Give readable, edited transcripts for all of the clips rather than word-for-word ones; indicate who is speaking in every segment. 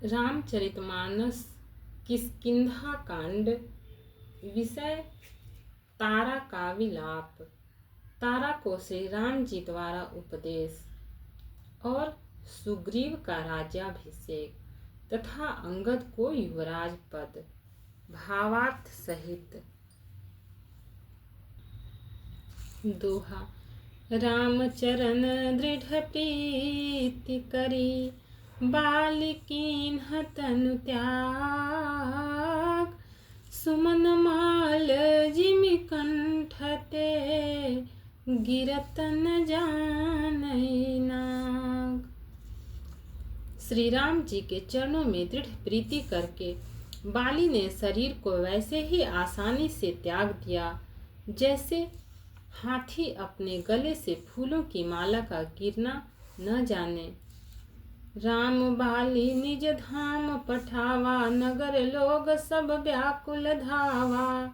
Speaker 1: रामचरितमानस किष्किंधा कांड। विषय तारा का विलाप। तारा को श्री राम जी द्वारा उपदेश और सुग्रीव का राज्याभिषेक तथा अंगद को युवराज पद। भावार्थ सहित। दोहा। रामचरण दृढ़ प्रीति करी, बालिकीन्ह तनु त्याग। सुमन माल जिमि कंठ ते, गिरत न जानई नाग। श्री राम जी के चरणों में दृढ़ प्रीति करके बाली ने शरीर को वैसे ही आसानी से त्याग दिया जैसे हाथी अपने गले से फूलों की माला का गिरना न जाने। राम बाली निज धाम पठावा, नगर लोग सब व्याकुल धावा।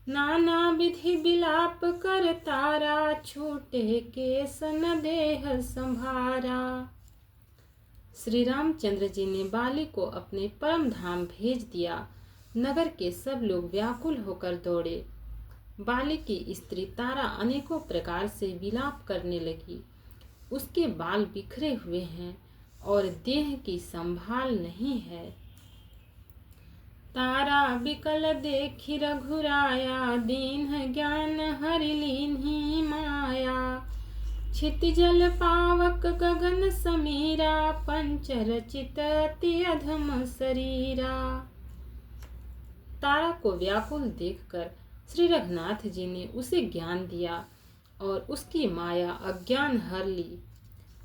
Speaker 1: नाना विधि विलाप कर तारा, छूटे केसन देह संभारा। श्री रामचंद्र जी ने बाली को अपने परम धाम भेज दिया। नगर के सब लोग व्याकुल होकर दौड़े। बाली की स्त्री तारा अनेकों प्रकार से विलाप करने लगी। उसके बाल बिखरे हुए हैं और देह की संभाल नहीं है। तारा बिकल देखी रघुराया, दीन ज्ञान हरि लीन्ही माया। क्षितिजल पावक गगन समीरा, पंचरचित अति अधम शरीरा। तारा को व्याकुल देखकर श्री रघुनाथ जी ने उसे ज्ञान दिया और उसकी माया अज्ञान हर ली।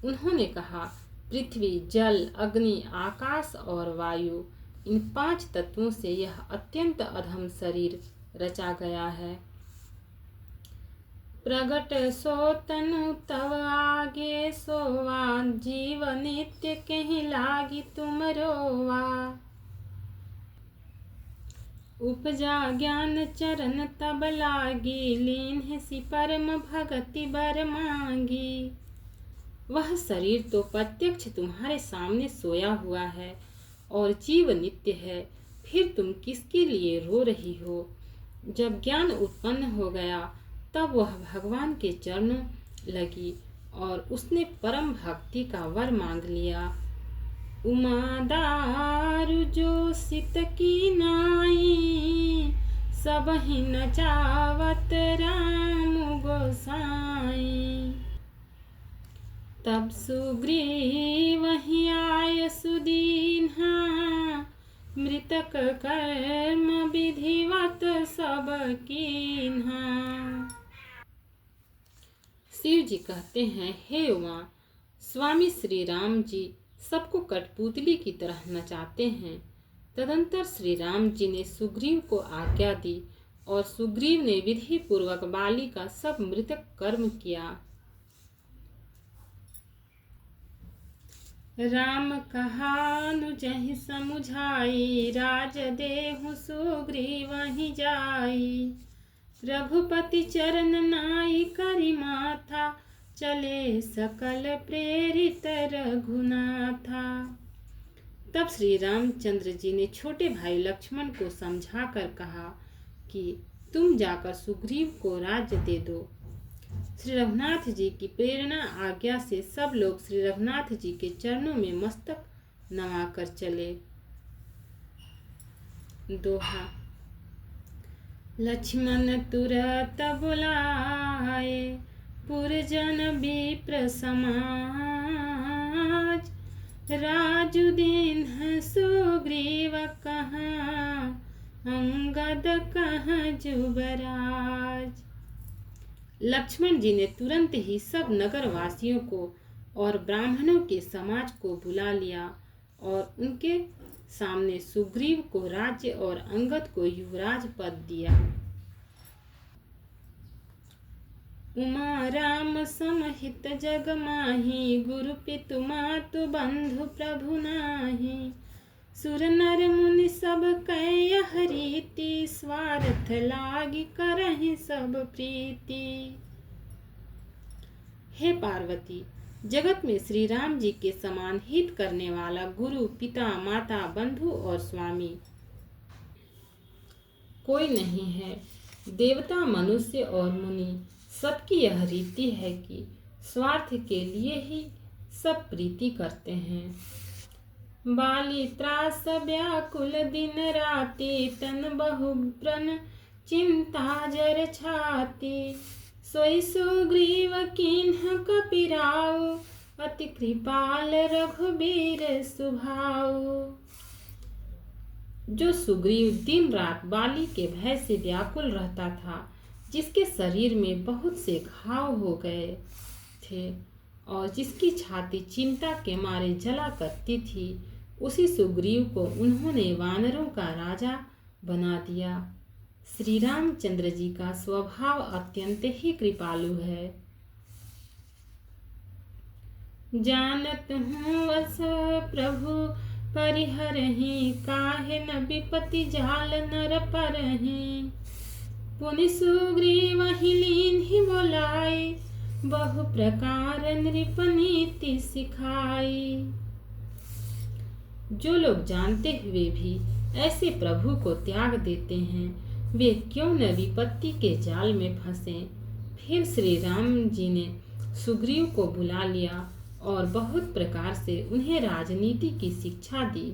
Speaker 1: उन्होंने कहा, पृथ्वी, जल, अग्नि, आकाश और वायु, इन 5 तत्वों से यह अत्यंत अधम शरीर रचा गया है। प्रगट सो तनु तव आगे सोवा, जीव नित्य कहीं लागी तुम रोवा। उपजा ज्ञान चरण तब लागी, लीन्ह सि परम भगति बर मांगी। वह शरीर तो प्रत्यक्ष तुम्हारे सामने सोया हुआ है और जीव नित्य है, फिर तुम किसके लिए रो रही हो। जब ज्ञान उत्पन्न हो गया तब वह भगवान के चरणों लगी और उसने परम भक्ति का वर मांग लिया। उमा दारु जो सित की नाई, सबहि नचावत राम गोसाई। तब सुग्रीव वहीं आय सुदीन्हा, मृतक कर्म विधिवत सब कीन्हा। शिव जी कहते हैं, हे उमा, स्वामी श्री राम जी सबको कठपुतली की तरह नचाते हैं। तदंतर श्री राम जी ने सुग्रीव को आज्ञा दी और सुग्रीव ने विधि पूर्वक बाली का सब मृतक कर्म किया। राम कहानुजहि समुझाई, राज देहु सुग्रीव ही जाई। रघुपति चरण नाई करि माथा, चले सकल प्रेरित रघुनाथा। तब श्री रामचंद्र जी ने छोटे भाई लक्ष्मण को समझाकर कहा कि तुम जाकर सुग्रीव को राज्य दे दो। श्री रघुनाथ जी की प्रेरणा आज्ञा से सब लोग श्री रघुनाथ जी के चरणों में मस्तक नवाकर चले। दोहा। लक्ष्मण तुरत बुलाए, पुरजन विप्र समाज। राजु दीन्ह सुग्रीव कहाँ, अंगद कहाँ जुबराज। लक्ष्मण जी ने तुरंत ही सब नगर वासियों को और ब्राह्मणों के समाज को बुला लिया और उनके सामने सुग्रीव को राज्य और अंगद को युवराज पद दिया। उमा राम समहित जग माही, गुरु पितु मातु बंधु प्रभु नाही। सुर नर मुनि सब कै यह रीति, स्वार्थ लागी करहि सब प्रीति। हे पार्वती, जगत में श्री राम जी के समान हित करने वाला गुरु, पिता, माता, बंधु और स्वामी कोई नहीं है। देवता, मनुष्य और मुनि सबकी यह रीति है कि स्वार्थ के लिए ही सब प्रीति करते हैं। बाली त्रास व्याकुल दिन राति, तन बहुब्रन चिंता जर छाती। सोई सुग्रीव कीन्ह कपिराउ, अति कृपाल रघुबीर सुभाऊ। जो सुग्रीव दिन रात बाली के भय से व्याकुल रहता था, जिसके शरीर में बहुत से घाव हो गए थे और जिसकी छाती चिंता के मारे जला करती थी, उसी सुग्रीव को उन्होंने वानरों का राजा बना दिया। श्री रामचंद्र जी का स्वभाव अत्यंत ही कृपालु है। जानत हूँ वस प्रभु परिहरहि, काहे न विपति जाल नर परहि। पुनि सुग्रीव ही लीन ही बोलाई, बहु प्रकार नृप नीति सिखाई। जो लोग जानते हुए भी ऐसे प्रभु को त्याग देते हैं, वे क्यों न विपत्ति के जाल में फंसे। फिर श्री राम जी ने सुग्रीव को बुला लिया और बहुत प्रकार से उन्हें राजनीति की शिक्षा दी।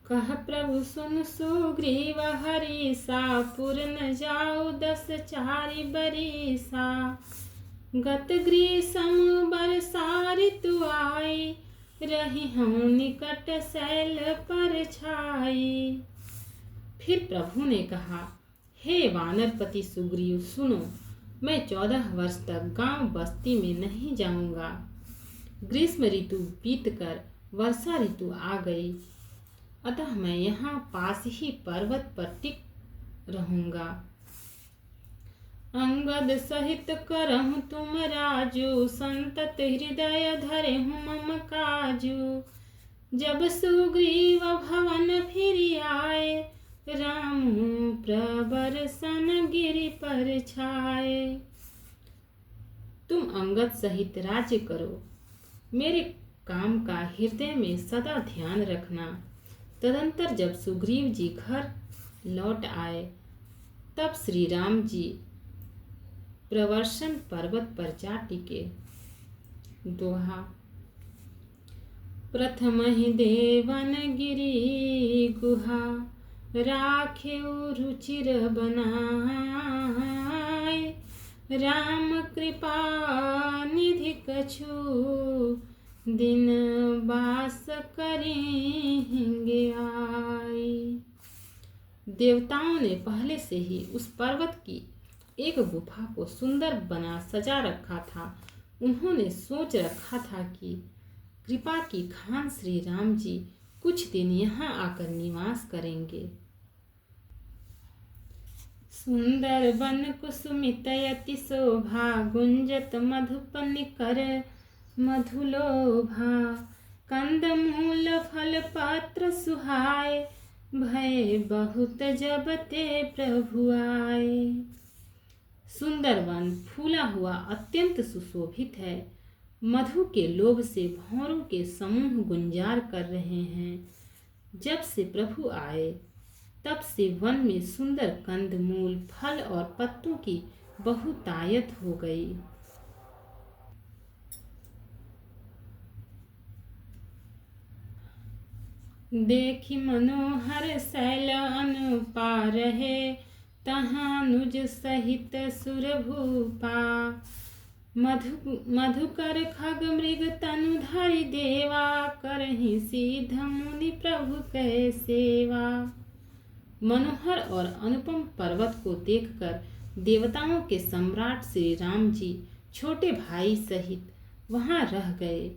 Speaker 1: कह प्रभु सुन सुग्रीव हरीसा, पुर न जाऊ 10 चारि बरीसा। गत ग्रीष्म बरसा ऋतु आई, रही हूँ निकट शैल पर छाई। फिर प्रभु ने कहा, हे वानरपति सुग्रीव सुनो, मैं 14 वर्ष तक गांव बस्ती में नहीं जाऊंगा। ग्रीष्म ऋतु बीतकर वर्षा ऋतु आ गई, अतः मैं यहाँ पास ही पर्वत पर टिक रहूंगा। अंगद सहित करहु तुम राजू, संतत हृदय धरे हूँ मम काजू। जब सुग्रीव भवन फिर आए, राम प्रबरसन गिरि पर छाए। तुम अंगद सहित राज्य करो, मेरे काम का हृदय में सदा ध्यान रखना। तदंतर जब सुग्रीव जी घर लौट आए, तब श्री राम जी प्रवर्षण पर्वत पर जा टिके। दोहा। प्रथम ही देवन गिरी गुहा, राखेउ रुचिर बनाए। राम कृपा निधि कछु, दिन बास करेंगे आए। देवताओं ने पहले से ही उस पर्वत की एक गुफा को सुंदर बना सजा रखा था। उन्होंने सोच रखा था कि कृपा की खान श्री राम जी कुछ दिन यहाँ आकर निवास करेंगे। सुंदर वन कुसुमित अति शोभा, गुंजत मधुप निकर मधुलोभा। कंद मूल फल पात्र सुहाए, भय बहुत जब ते प्रभु आए। सुंदर वन फूला हुआ अत्यंत सुशोभित है। मधु के लोभ से भौरों के समूह गुंजार कर रहे हैं। जब से प्रभु आए, तब से वन में सुंदर कंदमूल, फल और पत्तों की बहुतायत हो गई। देखी मनोहर शैल अनुपार है, तहाँ नुज सहित सुर भूपा। मधुकर खग मृग तनु धरि देवा, करहि सीध मुनि प्रभु कै सेवा। मनोहर और अनुपम पर्वत को देखकर देवताओं के सम्राट श्री राम जी छोटे भाई सहित वहां रह गए।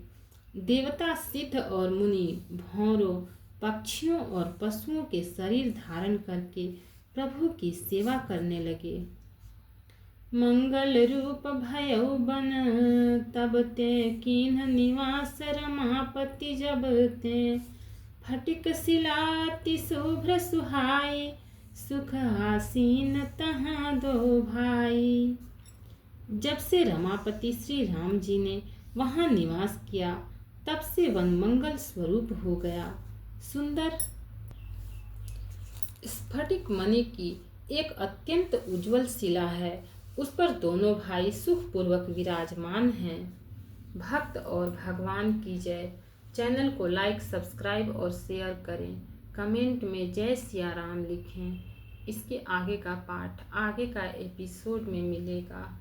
Speaker 1: देवता, सिद्ध और मुनि भौरों, पक्षियों और पशुओं के शरीर धारण करके प्रभु की सेवा करने लगे। मंगल रूप भयउ बन, तब ते कीन्ह निवास रमापति जब ते। फटिक शिलाति शुभ्र सुहाई, सुख आसीन तहाँ दो भाई। जब से रमापति श्री राम जी ने वहाँ निवास किया तब से वन मंगल स्वरूप हो गया। सुंदर स्फटिक मणि की एक अत्यंत उज्जवल शिला है। उस पर दोनों भाई सुखपूर्वक विराजमान हैं। भक्त और भगवान की जय। चैनल को लाइक, सब्सक्राइब और शेयर करें। कमेंट में जय सिया राम लिखें। इसके आगे का पाठ आगे का एपिसोड में मिलेगा।